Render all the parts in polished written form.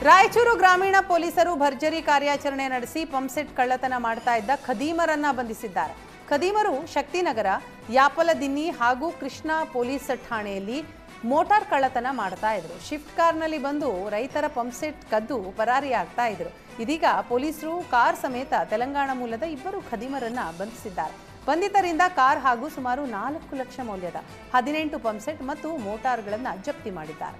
ರಾಯಚೂರು ಗ್ರಾಮೀಣ ಪೊಲೀಸರು ಭರ್ಜರಿ ಕಾರ್ಯಾಚರಣೆ ನಡೆಸಿ ಪಂಪ್ಸೆಟ್ ಕಳ್ಳತನ ಮಾಡ್ತಾ ಇದ್ದ ಖದೀಮರನ್ನ ಬಂಧಿಸಿದ್ದಾರೆ. ಖದೀಮರು ಶಕ್ತಿನಗರ, ಯಾಪಲದಿನ್ನಿ ಹಾಗೂ ಕೃಷ್ಣ ಪೊಲೀಸ್ ಠಾಣೆಯಲ್ಲಿ ಮೋಟಾರ್ ಕಳ್ಳತನ ಮಾಡ್ತಾ ಇದ್ರು. ಶಿಫ್ಟ್ ಕಾರ್ನಲ್ಲಿ ಬಂದು ರೈತರ ಪಂಪ್ಸೆಟ್ ಕದ್ದು ಪರಾರಿಯಾಗ್ತಾ ಇದ್ರು. ಇದೀಗ ಪೊಲೀಸರು ಕಾರ್ ಸಮೇತ ತೆಲಂಗಾಣ ಮೂಲದ ಇಬ್ಬರು ಖದೀಮರನ್ನ ಬಂಧಿಸಿದ್ದಾರೆ. ಬಂಧಿತರಿಂದ ಕಾರ್ ಹಾಗೂ ಸುಮಾರು 4 ಲಕ್ಷ ಮೌಲ್ಯದ 18 ಪಂಪ್ಸೆಟ್ ಮತ್ತು ಮೋಟಾರ್ಗಳನ್ನು ಜಪ್ತಿ ಮಾಡಿದ್ದಾರೆ.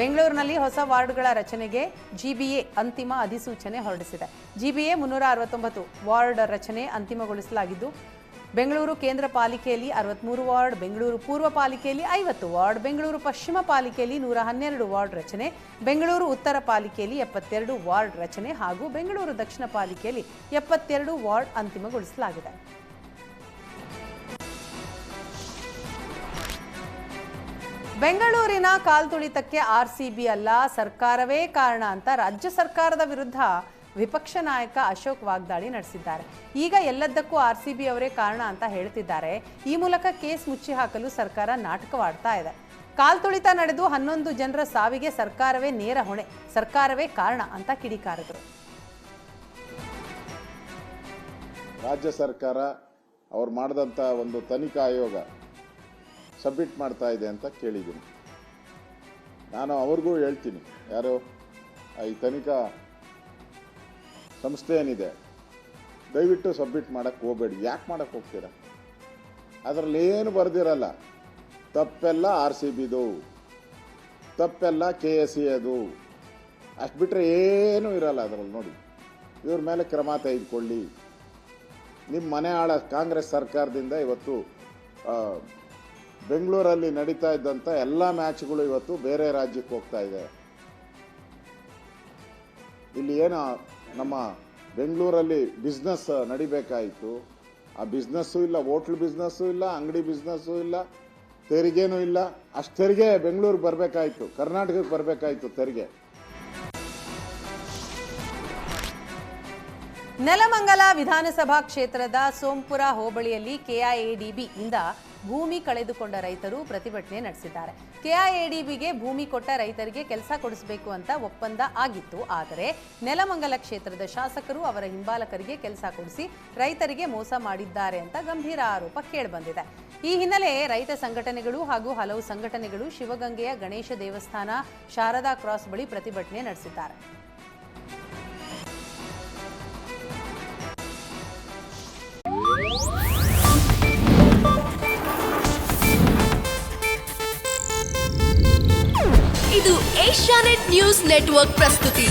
ಬೆಂಗಳೂರಿನಲ್ಲಿ ಹೊಸ ವಾರ್ಡ್ಗಳ ರಚನೆಗೆ ಜಿಬಿಎ ಅಂತಿಮ ಅಧಿಸೂಚನೆ ಹೊರಡಿಸಿದೆ. ಜಿಬಿಎ 369 ವಾರ್ಡ್ ರಚನೆ ಅಂತಿಮಗೊಳಿಸಲಾಗಿದ್ದು, ಬೆಂಗಳೂರು ಕೇಂದ್ರ ಪಾಲಿಕೆಯಲ್ಲಿ 63 ವಾರ್ಡ್, ಬೆಂಗಳೂರು ಪೂರ್ವ ಪಾಲಿಕೆಯಲ್ಲಿ 50 ವಾರ್ಡ್, ಬೆಂಗಳೂರು ಪಶ್ಚಿಮ ಪಾಲಿಕೆಯಲ್ಲಿ 112 ವಾರ್ಡ್ ರಚನೆ, ಬೆಂಗಳೂರು ಉತ್ತರ ಪಾಲಿಕೆಯಲ್ಲಿ 72 ವಾರ್ಡ್ ರಚನೆ ಹಾಗೂ ಬೆಂಗಳೂರು ದಕ್ಷಿಣ ಪಾಲಿಕೆಯಲ್ಲಿ 72 ವಾರ್ಡ್ ಅಂತಿಮಗೊಳಿಸಲಾಗಿದೆ. ಬೆಂಗಳೂರಿನ ಕಾಲ್ತುಳಿತಕ್ಕೆ ಆರ್ಸಿಬಿ ಅಲ್ಲ, ಸರ್ಕಾರವೇ ಕಾರಣ ಅಂತ ರಾಜ್ಯ ಸರ್ಕಾರದ ವಿರುದ್ಧ ವಿಪಕ್ಷ ನಾಯಕ ಅಶೋಕ್ ವಾಗ್ದಾಳಿ ನಡೆಸಿದ್ದಾರೆ. ಈಗ ಎಲ್ಲದಕ್ಕೂ ಆರ್ಸಿಬಿ ಅವರೇ ಕಾರಣ ಅಂತ ಹೇಳ್ತಿದ್ದಾರೆ. ಈ ಮೂಲಕ ಕೇಸ್ ಮುಚ್ಚಿ ಹಾಕಲು ಸರ್ಕಾರ ನಾಟಕವಾಡ್ತಾ ಇದೆ. ಕಾಲ್ತುಳಿತ ನಡೆದು 11 ಜನರ ಸಾವಿಗೆ ಸರ್ಕಾರವೇ ನೇರ ಹೊಣೆ, ಸರ್ಕಾರವೇ ಕಾರಣ ಅಂತ ಕಿಡಿಕಾರಿದರು. ರಾಜ್ಯ ಸರ್ಕಾರ ಅವ್ರು ಮಾಡಿದಂಥ ಒಂದು ತನಿಖಾ ಆಯೋಗ ಸಬ್ಮಿಟ್ ಮಾಡ್ತಾ ಇದೆ ಅಂತ ಕೇಳಿದ್ದೀನಿ. ನಾನು ಅವ್ರಿಗೂ ಹೇಳ್ತೀನಿ, ಯಾರು ಈ ತನಿಖಾ ಸಂಸ್ಥೆ ಏನಿದೆ, ದಯವಿಟ್ಟು ಸಬ್ಮಿಟ್ ಮಾಡೋಕ್ಕೆ ಹೋಗಬೇಡಿ. ಯಾಕೆ ಮಾಡೋಕ್ಕೆ ಹೋಗ್ತೀರಾ? ಅದರಲ್ಲಿ ಏನು ಬರೆದಿರಲ್ಲ. ತಪ್ಪೆಲ್ಲ RCBದು, ತಪ್ಪೆಲ್ಲ KSEದು, ಅಷ್ಟು ಬಿಟ್ಟರೆ ಏನೂ ಇರಲ್ಲ ಅದರಲ್ಲಿ. ನೋಡಿ, ಇವ್ರ ಮೇಲೆ ಕ್ರಮ ತೆಗೆದುಕೊಳ್ಳಿ. ನಿಮ್ಮ ಮನೆ ಆಳ ಕಾಂಗ್ರೆಸ್ ಸರ್ಕಾರದಿಂದ ಇವತ್ತು ಬೆಂಗಳೂರಲ್ಲಿ ನಡೀತಾ ಇದ್ದಂಥ ಎಲ್ಲ ಮ್ಯಾಚ್ಗಳು ಇವತ್ತು ಬೇರೆ ರಾಜ್ಯಕ್ಕೆ ಹೋಗ್ತಾ ಇದೆ. ಇಲ್ಲಿ ಏನು ನಮ್ಮ ಬೆಂಗಳೂರಲ್ಲಿ ಬಿಸ್ನೆಸ್ ನಡಿಬೇಕಾಯಿತು, ಆ ಬಿಸ್ನೆಸ್ಸು ಇಲ್ಲ, ಹೋಟ್ಲ್ ಬಿಸ್ನೆಸ್ಸು ಇಲ್ಲ, ಅಂಗಡಿ ಬಿಸ್ನೆಸ್ಸು ಇಲ್ಲ, ತೆರಿಗೆನೂ ಇಲ್ಲ. ಅಷ್ಟು ತೆರಿಗೆ ಬೆಂಗಳೂರಿಗೆ ಬರಬೇಕಾಯಿತು, ಕರ್ನಾಟಕಕ್ಕೆ ಬರಬೇಕಾಯಿತು ತೆರಿಗೆ. ನೆಲಮಂಗಲ ವಿಧಾನಸಭಾ ಕ್ಷೇತ್ರದ ಸೋಂಪುರ ಹೋಬಳಿಯಲ್ಲಿ KIADB ಇಂದ ಭೂಮಿ ಕಳೆದುಕೊಂಡ ರೈತರು ಪ್ರತಿಭಟನೆ ನಡೆಸಿದ್ದಾರೆ. KIADBಗೆ ಭೂಮಿ ಕೊಟ್ಟ ರೈತರಿಗೆ ಕೆಲಸ ಕೊಡಿಸಬೇಕು ಅಂತ ಒಪ್ಪಂದ ಆಗಿತ್ತು. ಆದರೆ ನೆಲಮಂಗಲ ಕ್ಷೇತ್ರದ ಶಾಸಕರು ಅವರ ಹಿಂಬಾಲಕರಿಗೆ ಕೆಲಸ ಕೊಡಿಸಿ ರೈತರಿಗೆ ಮೋಸ ಮಾಡಿದ್ದಾರೆ ಅಂತ ಗಂಭೀರ ಆರೋಪ ಕೇಳಿಬಂದಿದೆ. ಈ ಹಿನ್ನೆಲೆ ರೈತ ಸಂಘಟನೆಗಳು ಹಾಗೂ ಹಲವು ಸಂಘಟನೆಗಳು ಶಿವಗಂಗೆಯ ಗಣೇಶ ದೇವಸ್ಥಾನ, ಶಾರದಾ ಕ್ರಾಸ್ ಬಳಿ ಪ್ರತಿಭಟನೆ ನಡೆಸಿದ್ದಾರೆ. ಇದು ಏಷ್ಯಾನೆಟ್ ನ್ಯೂಸ್ ನೆಟ್ವರ್ಕ್ ಪ್ರಸ್ತುತಿ.